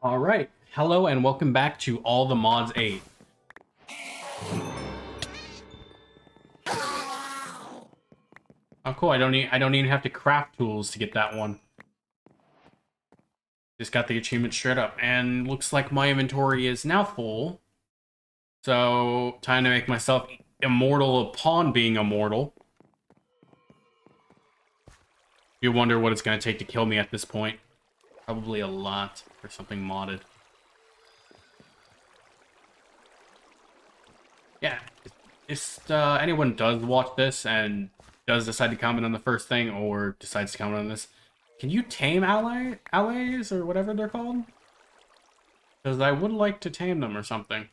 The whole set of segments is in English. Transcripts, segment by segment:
All right. Hello and welcome back to All the Mods 8. Oh, cool. I don't even have to craft tools to get that one. Just got the achievement straight up, and looks like my inventory is now full. So, time to make myself immortal upon being immortal. You wonder what it's going to take to kill me at this point. Probably a lot for something modded. Yeah, if anyone does watch this and does decide to comment on the first thing or decides to comment on this, can you tame allies or whatever they're called? Because I would like to tame them or something.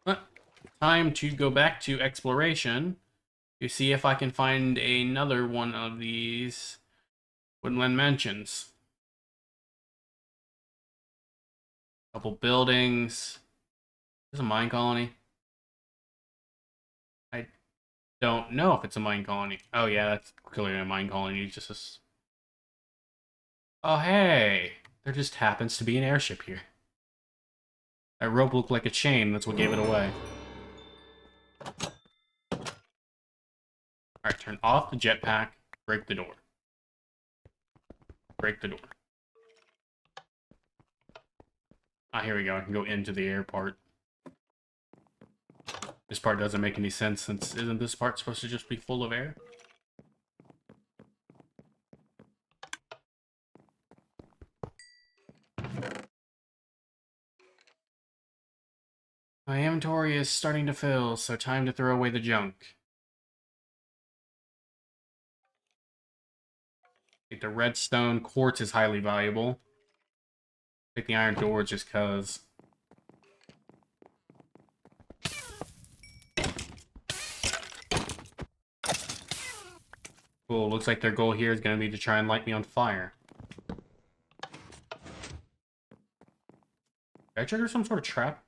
But time to go back to exploration to see if I can find another one of these woodland mansions. Couple buildings. There's a mine colony. I don't know if it's a mine colony. Oh yeah, that's clearly a mine colony. Just a... Oh hey, there just happens to be an airship here. That rope looked like a chain. That's what gave it away. Alright, turn off the jetpack. Break the door. Break the door. Ah, here we go. I can go into the air part. This part doesn't make any sense since isn't this part supposed to just be full of air? My inventory is starting to fill, so time to throw away the junk. Take the redstone. Quartz is highly valuable. Take the iron door just cause. Cool, looks like their goal here is going to be to try and light me on fire. Did I trigger some sort of trap?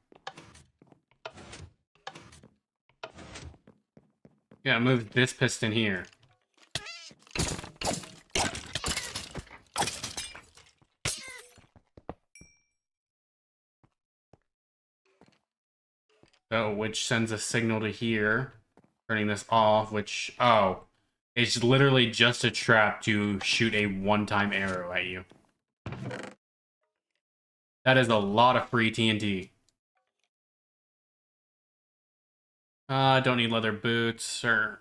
Yeah, move this piston here. Oh, which sends a signal to here. Turning this off, which... Oh. It's literally just a trap to shoot a one-time arrow at you. That is a lot of free TNT. Don't need leather boots, or...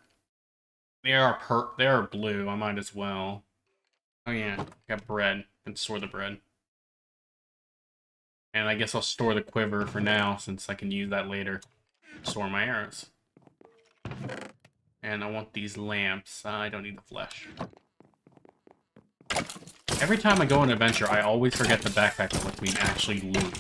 They are blue, I might as well. Oh yeah, got bread. Can store the bread. And I guess I'll store the quiver for now, since I can use that later. Store my arrows. And I want these lamps. I don't need the flesh. Every time I go on an adventure, I always forget the backpack that lets me actually loot.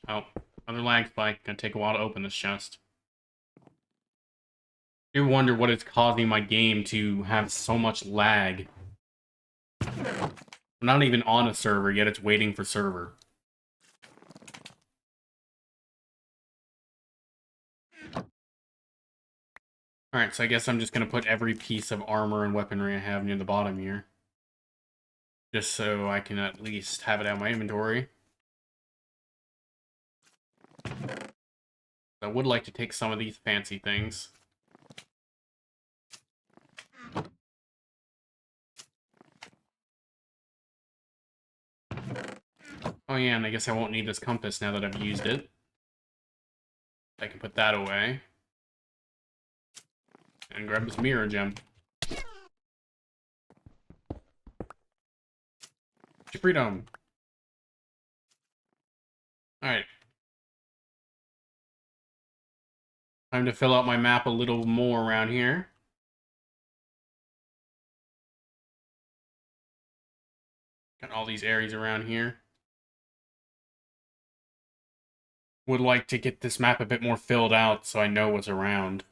Oh, another lag spike. Gonna take a while to open this chest. I do wonder what is causing my game to have so much lag. I'm not even on a server, yet it's waiting for server. Alright, so I guess I'm just gonna put every piece of armor and weaponry I have near the bottom here. Just so I can at least have it out of my inventory. I would like to take some of these fancy things. Oh yeah, and I guess I won't need this compass now that I've used it. I can put that away. And grab this mirror gem. Freedom! Alright. Time to fill out my map a little more around here. Got all these areas around here. Would like to get this map a bit more filled out so I know what's around.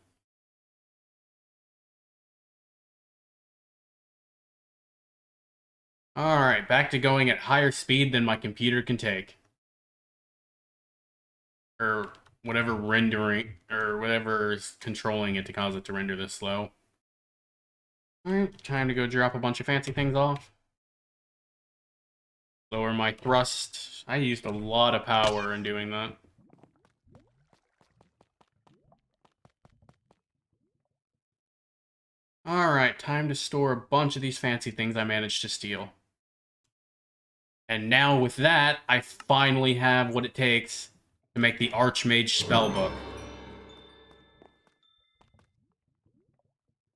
Alright, back to going at higher speed than my computer can take. Or whatever rendering or whatever's controlling it to cause it to render this slow. Alright, time to go drop a bunch of fancy things off. Lower my thrust. I used a lot of power in doing that. Alright, time to store a bunch of these fancy things I managed to steal. And now with that, I finally have what it takes to make the arch-mage spellbook.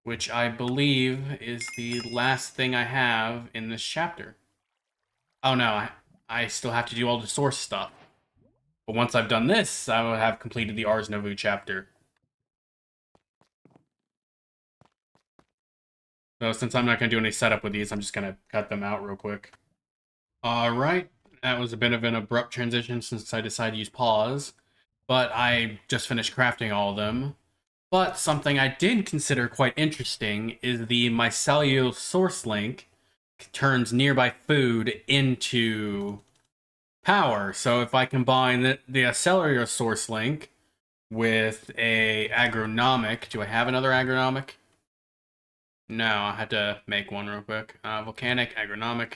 Which I believe is the last thing I have in this chapter. Oh no, I still have to do all the source stuff. But once I've done this, I will have completed the Ars Novu chapter. So since I'm not going to do any setup with these, I'm just going to cut them out real quick. Alright, that was a bit of an abrupt transition since I decided to use pause. But I just finished crafting all of them. But something I did consider quite interesting is the mycelial source link turns nearby food into power. So if I combine the cellular source link with a agronomic, do I have another agronomic? No, I had to make one real quick. Volcanic, agronomic.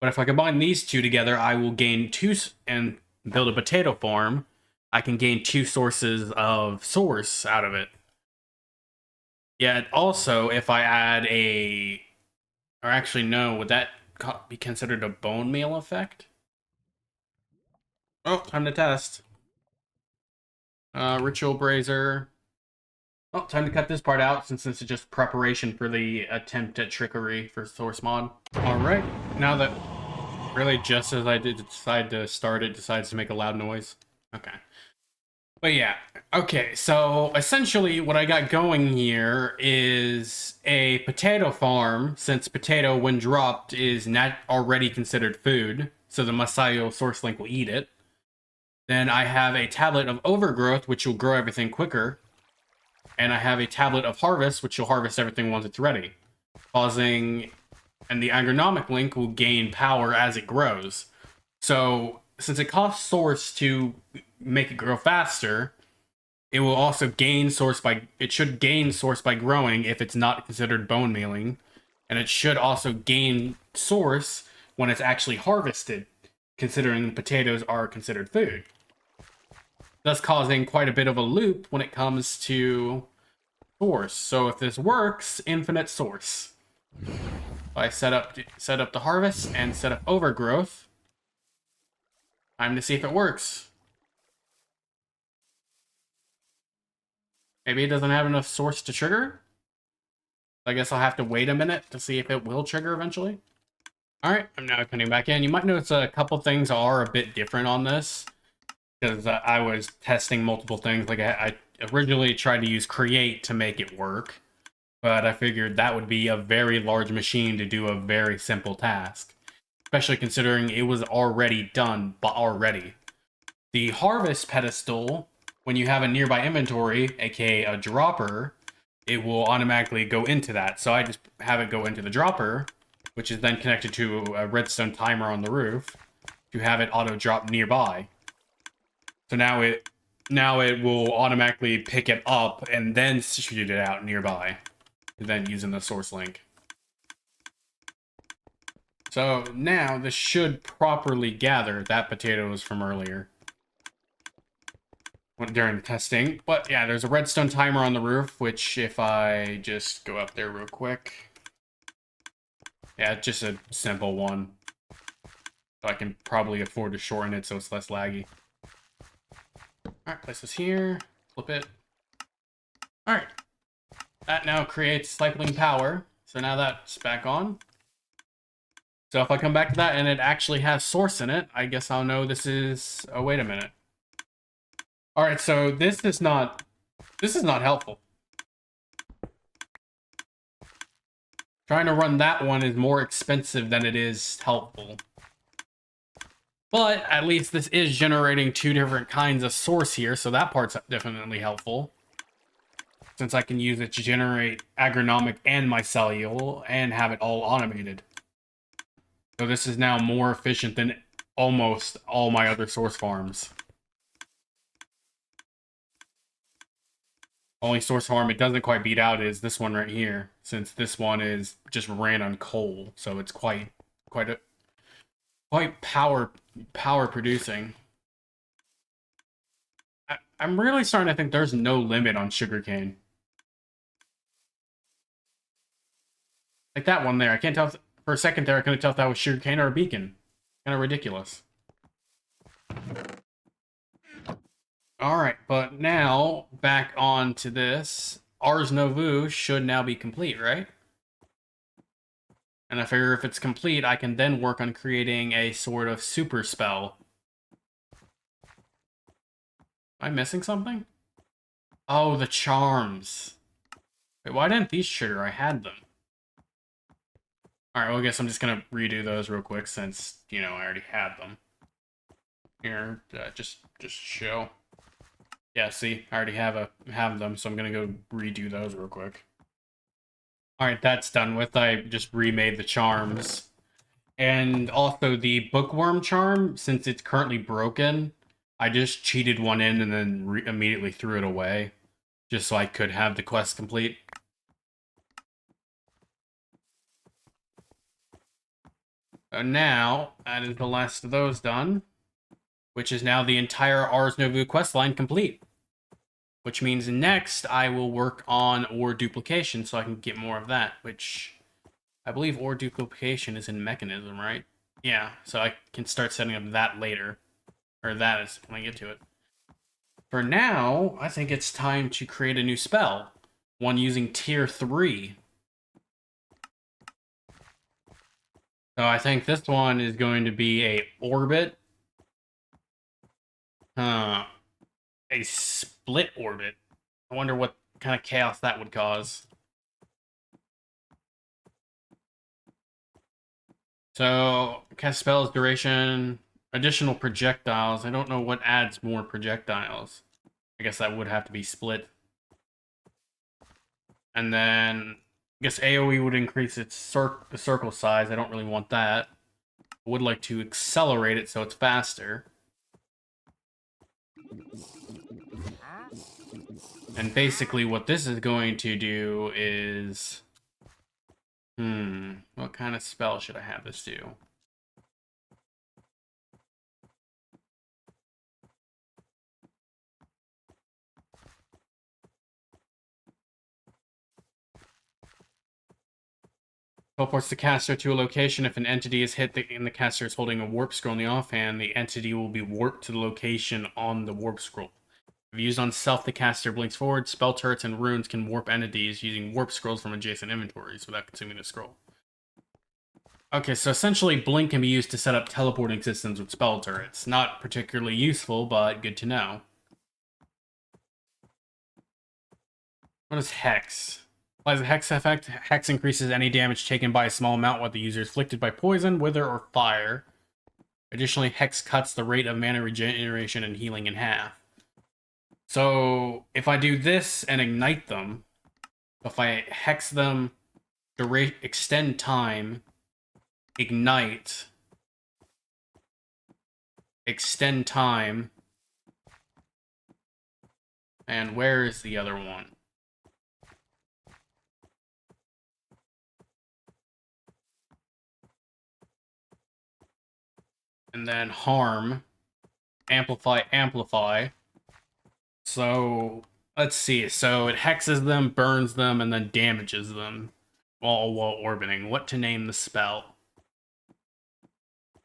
But if I combine these two together, I will gain two, and build a potato farm. I can gain 2 sources of source out of it. Yet also, if I add a, or actually no, would that be considered a bone meal effect? Oh, time to test. Ritual Brazier. Oh, time to cut this part out since this is just preparation for the attempt at trickery for source mod. Alright, now that really just as I did decide to start, it decides to make a loud noise. Okay. But yeah, okay, so essentially what I got going here is a potato farm, since potato, when dropped, is not already considered food, so the mycelial source link will eat it. Then I have a tablet of overgrowth, which will grow everything quicker. And I have a tablet of harvest, which will harvest everything once it's ready. Causing, and the agronomic link will gain power as it grows. So, since it costs source to make it grow faster, it will also gain source by, it should gain source by growing if it's not considered bone mealing. And it should also gain source when it's actually harvested, considering potatoes are considered food. Thus causing quite a bit of a loop when it comes to source. So if this works, infinite source. I set up the harvest and set up overgrowth. Time to see if it works. Maybe it doesn't have enough source to trigger. I guess I'll have to wait a minute to see if it will trigger eventually. Alright, I'm now coming back in. You might notice a couple things are a bit different on this, because I was testing multiple things. Like I originally tried to use create to make it work, but I figured that would be a very large machine to do a very simple task, especially considering it was already done already. The harvest pedestal, when you have a nearby inventory, aka a dropper, it will automatically go into that. So I just have it go into the dropper, which is then connected to a redstone timer on the roof to have it auto drop nearby. So now it will automatically pick it up and then shoot it out nearby, and then using the source link. So now this should properly gather that potatoes from earlier during the testing. But yeah, there's a redstone timer on the roof, which if I just go up there real quick, yeah, just a simple one. So I can probably afford to shorten it so it's less laggy. Alright, place this here, flip it. Alright. That now creates cycling power. So now that's back on. So if I come back to that and it actually has source in it, I guess I'll know this is... Oh, wait a minute. Alright, so this is not helpful. Trying to run that one is more expensive than it is helpful. But at least this is generating 2 different kinds of source here, so that part's definitely helpful. Since I can use it to generate agronomic and mycelial and have it all automated. So this is now more efficient than almost all my other source farms. Only source harm it doesn't quite beat out is this one right here, since this one is just ran on coal, so it's quite power producing. I'm really starting to think there's no limit on sugarcane. Like that one there, I can't tell if, for a second there I couldn't tell if that was sugarcane or a beacon. Kind of ridiculous. Alright, but now, back on to this. Ars Novu should now be complete, right? And I figure if it's complete, I can then work on creating a sort of super spell. Am I missing something? Oh, the charms. Wait, why didn't these trigger? I had them. Alright, well, I guess I'm just gonna redo those real quick since, you know, I already had them. Here, just show. Yeah, see, I already have them, so I'm gonna go redo those real quick. Alright, that's done with. I just remade the charms. And also the bookworm charm, since it's currently broken, I just cheated one in and then immediately threw it away. Just so I could have the quest complete. And now, that is the last of those done. Which is now the entire Ars Nova questline complete. Which means next I will work on ore duplication so I can get more of that, which I believe ore duplication is in mechanism, right? Yeah, so I can start setting up that later. Or that is when I get to it. For now, I think it's time to create a new spell. One using tier 3. So I think this one is going to be a orbit. A split orbit. I wonder what kind of chaos that would cause. So, cast spells, duration, additional projectiles. I don't know what adds more projectiles. I guess that would have to be split. And then, I guess AoE would increase its circle size. I don't really want that. I would like to accelerate it so it's faster. And basically what this is going to do is... what kind of spell should I have this do? Teleports the caster to a location. If an entity is hit and the caster is holding a warp scroll in the offhand, the entity will be warped to the location on the warp scroll. If used on self, the caster blinks forward. Spell turrets and runes can warp entities using warp scrolls from adjacent inventories without consuming the scroll. Okay, so essentially Blink can be used to set up teleporting systems with spell turrets. Not particularly useful, but good to know. What is Hex? Applies a Hex effect. Hex increases any damage taken by a small amount while the user is afflicted by poison, wither, or fire. Additionally, Hex cuts the rate of mana regeneration and healing in half. So, if I do this and ignite them, if I Hex them, extend time, ignite, extend time, and where is the other one? And then harm, amplify, amplify. So, let's see. So it hexes them, burns them, and then damages them while orbiting. What to name the spell?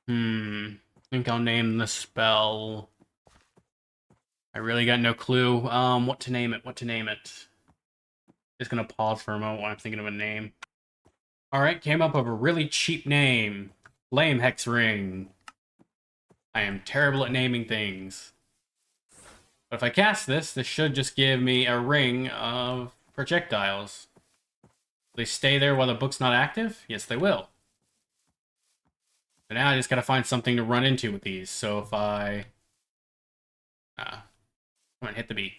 I think I'll name the spell... I really got no clue. What to name it? What to name it? Just gonna pause for a moment while I'm thinking of a name. Alright, came up with a really cheap name. Flame Hex Ring. I am terrible at naming things. But if I cast this, this should just give me a ring of projectiles. Will they stay there while the book's not active? Yes, they will. So now I just gotta find something to run into with these. So if I... come on, hit the bee.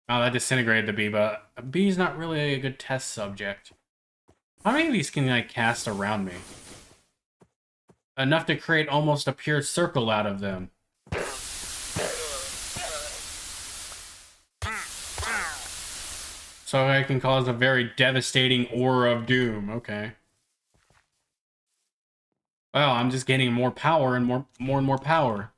Oh, that disintegrated the bee, but a bee's not really a good test subject. How many of these can I cast around me? Enough to create almost a pure circle out of them. So I can cause a very devastating aura of doom. Okay. Well, I'm just gaining more power and more power.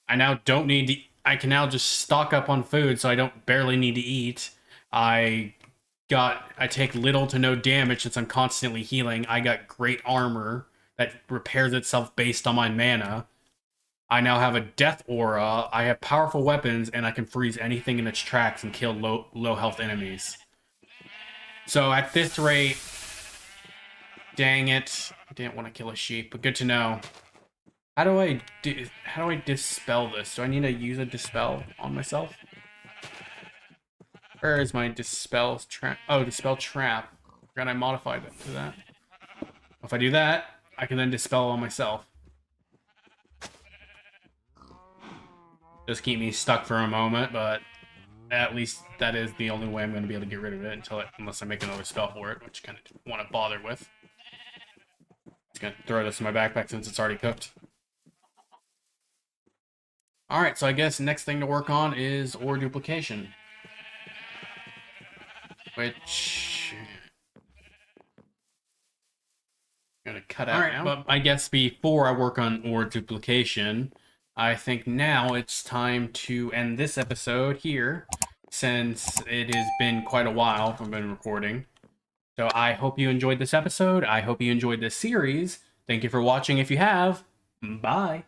I now don't need to... I can now just stock up on food, so I don't barely need to eat. I take little to no damage since I'm constantly healing. I got great armor that repairs itself based on my mana. I now have a death aura. I have powerful weapons, and I can freeze anything in its tracks and kill low health enemies. So at this rate, dang it, I didn't want to kill a sheep, but good to know. How do I dispel this? Do I need to use a dispel on myself? Where is my dispel trap? Oh, dispel trap. Forgot I modified it to that. If I do that, I can then dispel on myself. Just keep me stuck for a moment, but at least that is the only way I'm going to be able to get rid of it unless I make another spell for it, which I kind of want to bother with. Just going to throw this in my backpack since it's already cooked. Alright, so I guess next thing to work on is ore duplication. Which... I'm going to cut out now. But I guess before I work on ore duplication, I think now it's time to end this episode here, since it has been quite a while I've been recording. So I hope you enjoyed this episode. I hope you enjoyed this series. Thank you for watching if you have. Bye.